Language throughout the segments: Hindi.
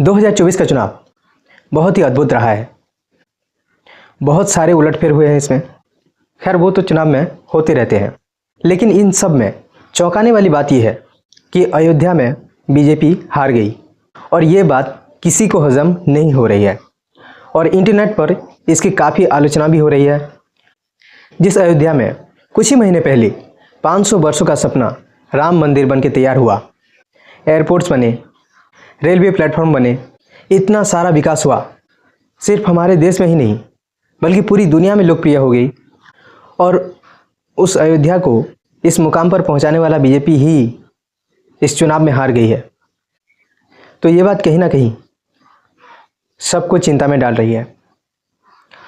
2024 का चुनाव बहुत ही अद्भुत रहा है। बहुत सारे उलटफेर हुए हैं इसमें। खैर वो तो चुनाव में होते रहते हैं, लेकिन इन सब में चौंकाने वाली बात यह है कि अयोध्या में बीजेपी हार गई और ये बात किसी को हजम नहीं हो रही है और इंटरनेट पर इसकी काफ़ी आलोचना भी हो रही है। जिस अयोध्या में कुछ ही महीने पहले 500 वर्षों का सपना राम मंदिर बन के तैयार हुआ, एयरपोर्ट्स बने, रेलवे प्लेटफॉर्म बने, इतना सारा विकास हुआ, सिर्फ हमारे देश में ही नहीं बल्कि पूरी दुनिया में लोकप्रिय हो गई और उस अयोध्या को इस मुकाम पर पहुंचाने वाला बीजेपी ही इस चुनाव में हार गई है। तो ये बात कहीं ना कहीं सबको चिंता में डाल रही है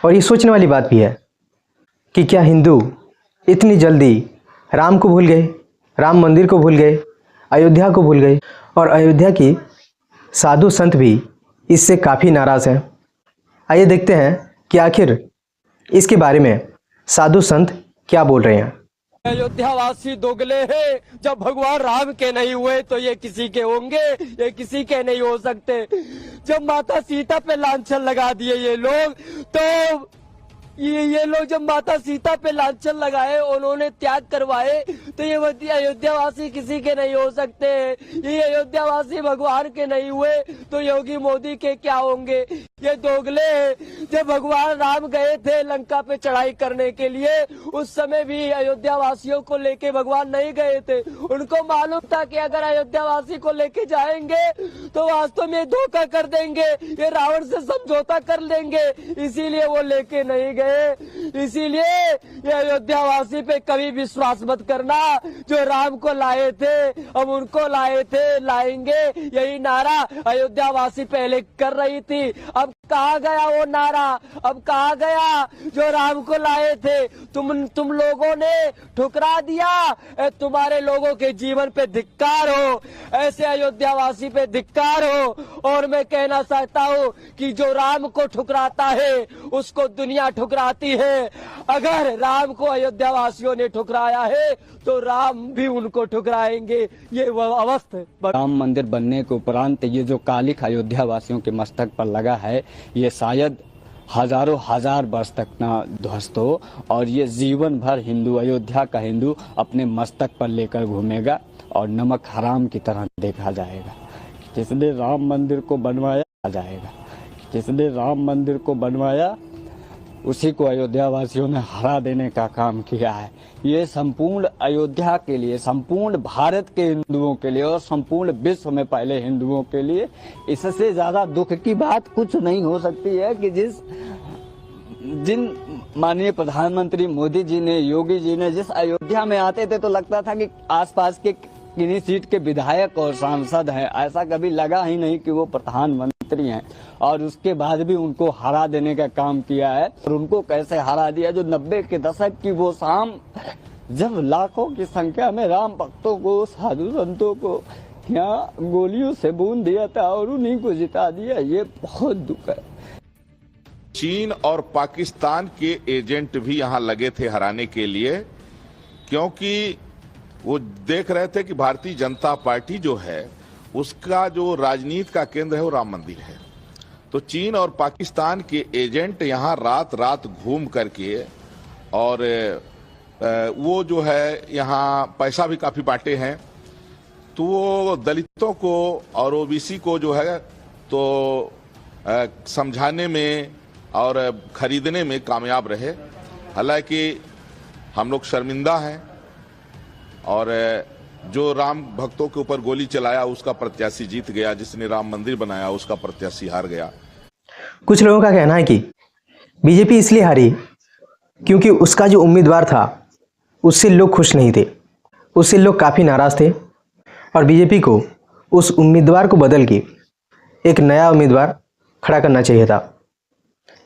और ये सोचने वाली बात भी है कि क्या हिंदू इतनी जल्दी राम को भूल गए, राम मंदिर को भूल गए, अयोध्या को भूल गए और अयोध्या की साधु संत भी इससे काफ़ी नाराज़ हैं। आइए देखते हैं कि आखिर इसके बारे में साधु संत क्या बोल रहे हैं। अयोध्यावासी दोगले हैं। जब भगवान राम के नहीं हुए तो ये किसी के होंगे? ये किसी के नहीं हो सकते। जब माता सीता पे लांछन लगा दिए ये लोग, तो ये लोग जब माता सीता पे लांछन लगाए, उन्होंने त्याग करवाए, तो ये अयोध्यावासी किसी के नहीं हो सकते। ये अयोध्यावासी भगवान के नहीं हुए तो योगी मोदी के क्या होंगे? ये दोगले हैं। जब भगवान राम गए थे लंका पे चढ़ाई करने के लिए, उस समय भी अयोध्यावासियों को लेके भगवान नहीं गए थे। उनको मालूम था कि अगर अयोध्यावासी को लेके जाएंगे तो वास्तव में धोखा कर देंगे, ये रावण से समझौता कर लेंगे, इसीलिए वो लेके नहीं गए। इसीलिए ये अयोध्यावासी पे कभी विश्वास मत करना। जो राम को लाए थे हम उनको लाए थे, लाएंगे, यही नारा अयोध्यावासी पहले कर रही थी। अब कहाँ गया वो नारा? अब कहाँ गया जो राम को लाए थे? तुम लोगों ने ठुकरा दिया। तुम्हारे लोगों के जीवन पे धिक्कार हो, ऐसे अयोध्यावासी पे धिक्कार हो। और मैं कहना चाहता हूँ कि जो राम को ठुकराता है उसको दुनिया ठुकराती है। अगर राम को अयोध्यावासियों ने ठुकराया है तो राम भी उनको ठुकराएंगे। ये वह अवस्था। राम मंदिर बनने के उपरांत ये जो कालिक अयोध्यावासियों के मस्तक पर लगा है, ये शायद हजारों हजार वर्ष तक ना ध्वस्त हो और ये जीवन भर हिंदू, अयोध्या का हिंदू अपने मस्तक पर लेकर घूमेगा और नमक हराम की तरह देखा जाएगा। जिसने राम मंदिर को बनवाया जाएगा, जिसने राम मंदिर को बनवाया उसी को अयोध्यावासियों ने हरा देने का काम किया है। ये संपूर्ण अयोध्या के लिए, संपूर्ण भारत के हिंदुओं के लिए और संपूर्ण विश्व में पहले हिंदुओं के लिए इससे ज्यादा दुख की बात कुछ नहीं हो सकती है कि जिन माननीय प्रधानमंत्री मोदी जी ने, योगी जी ने जिस अयोध्या में आते थे तो लगता था कि आसपास के किन्हीं सीट के विधायक और सांसद हैं, ऐसा कभी लगा ही नहीं कि वो प्रधानमंत्री हैं। और उसके बाद भी उनको हरा देने का काम किया है। और उनको कैसे हरा दिया? जो 90 के दशक की वो शाम, जब लाखों की संख्या में राम भक्तों को, साधु संतों को यहाँ गोलियों से बूंद दिया था और उन्हीं को जिता दिया। ये बहुत दुख है। चीन और पाकिस्तान के एजेंट भी यहाँ लगे थे हराने के लिए, क्योंकि वो देख रहे थे कि भारतीय जनता पार्टी जो है उसका जो राजनीति का केंद्र है वो राम मंदिर है। तो चीन और पाकिस्तान के एजेंट यहाँ रात रात घूम करके और वो जो है यहाँ पैसा भी काफी बांटे हैं। तो वो दलितों को और ओबीसी को जो है तो समझाने में और खरीदने में कामयाब रहे। हालांकि हम लोग शर्मिंदा हैं और जो राम भक्तों के ऊपर गोली चलाया उसका प्रत्याशी जीत गया, जिसने राम मंदिर बनाया उसका प्रत्याशी हार गया। कुछ लोगों का कहना है कि बीजेपी इसलिए हारी क्योंकि उसका जो उम्मीदवार था उससे लोग खुश नहीं थे, उससे लोग काफ़ी नाराज़ थे और बीजेपी को उस उम्मीदवार को बदल के एक नया उम्मीदवार खड़ा करना चाहिए था,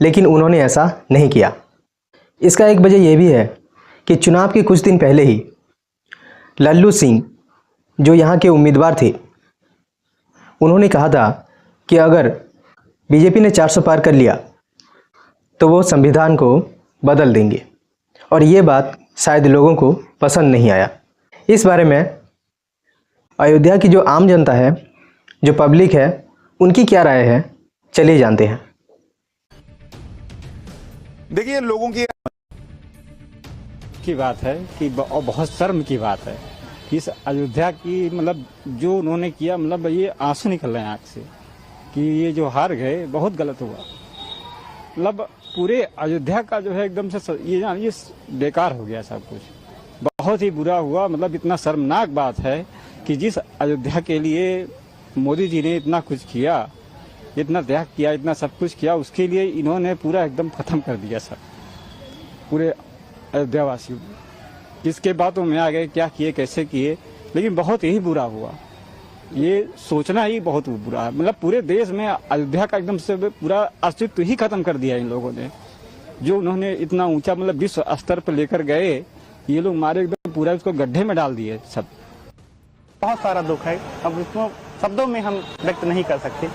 लेकिन उन्होंने ऐसा नहीं किया। इसका एक वजह यह भी है कि चुनाव के कुछ दिन पहले ही लल्लू सिंह जो यहाँ के उम्मीदवार थे, उन्होंने कहा था कि अगर बीजेपी ने 400 पार कर लिया तो वो संविधान को बदल देंगे और ये बात शायद लोगों को पसंद नहीं आया। इस बारे में अयोध्या की जो आम जनता है, जो पब्लिक है, उनकी क्या राय है, चलिए जानते हैं। देखिए, लोगों की बात है कि बहुत शर्म की बात है कि इस अयोध्या की मतलब जो उन्होंने किया, मतलब ये आंसू निकल रहे हैं आँख से कि ये जो हार गए बहुत गलत हुआ। मतलब पूरे अयोध्या का जो है एकदम से ये बेकार हो गया सब कुछ, बहुत ही बुरा हुआ। मतलब इतना शर्मनाक बात है कि जिस अयोध्या के लिए मोदी जी ने इतना कुछ किया, इतना त्याग किया, इतना सब कुछ किया, उसके लिए इन्होंने पूरा एकदम खत्म कर दिया सब पूरे अयोध्या वासियों। किसके बातों में आ गए, क्या किए, कैसे किए, लेकिन बहुत ही बुरा हुआ। ये सोचना ही बहुत बुरा है। मतलब पूरे देश में अयोध्या का एकदम से पूरा अस्तित्व ही खत्म कर दिया इन लोगों ने। जो उन्होंने इतना ऊंचा मतलब विश्व स्तर पर लेकर गए, ये लोग मारे एकदम पूरा उसको गड्ढे में डाल दिए सब। बहुत सारा दुख है, अब इसको शब्दों में हम व्यक्त नहीं कर सकते,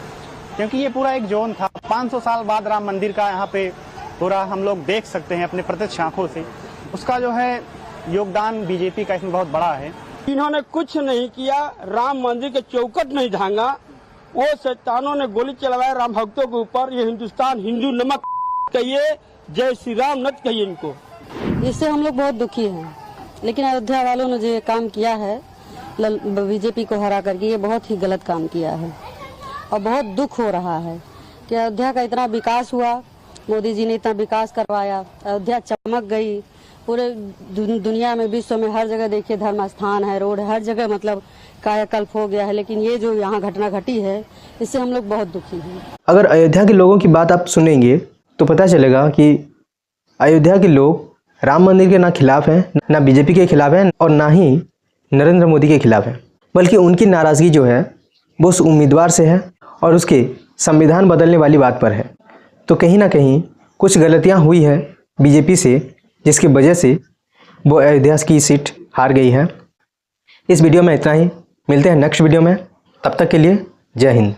क्योंकि ये पूरा एक जोन था। 500 साल बाद राम मंदिर का यहाँ पे पूरा हम लोग देख सकते हैं अपने प्रत्यक्ष आंखों से। उसका जो है योगदान बीजेपी का इसमें बहुत बड़ा है। इन्होंने कुछ नहीं किया, राम मंदिर के चौखट नहीं भांगा, वो शैतानों ने गोली चलवाया राम भक्तों के ऊपर। ये हिंदुस्तान हिंदू नमक कहिए, जय श्री राम नत कहिए इनको। इससे हम लोग बहुत दुखी हैं, लेकिन अयोध्या वालों ने जो काम किया है बीजेपी को हरा करके, ये बहुत ही गलत काम किया है और बहुत दुख हो रहा है कि अयोध्या का इतना विकास हुआ, मोदी जी ने इतना विकास करवाया, अयोध्या चमक गई। पूरे दुनिया में, विश्व में हर जगह देखिए धर्म स्थान है, रोड है, हर जगह मतलब कायाकल्प हो गया है। लेकिन ये जो यहाँ घटना घटी है, इससे हम लोग बहुत दुखी हैं। अगर अयोध्या के लोगों की बात आप सुनेंगे तो पता चलेगा कि अयोध्या के लोग राम मंदिर के ना खिलाफ हैं, ना बीजेपी के खिलाफ हैं और ना ही नरेंद्र मोदी के खिलाफ हैं, बल्कि उनकी नाराज़गी जो है वो उस उम्मीदवार से है और उसके संविधान बदलने वाली बात पर है। तो कहीं ना कहीं कुछ गलतियां हुई है बीजेपी से, जिसकी वजह से वो अयोध्या की सीट हार गई है। इस वीडियो में इतना ही, मिलते हैं नेक्स्ट वीडियो में, तब तक के लिए जय हिंद।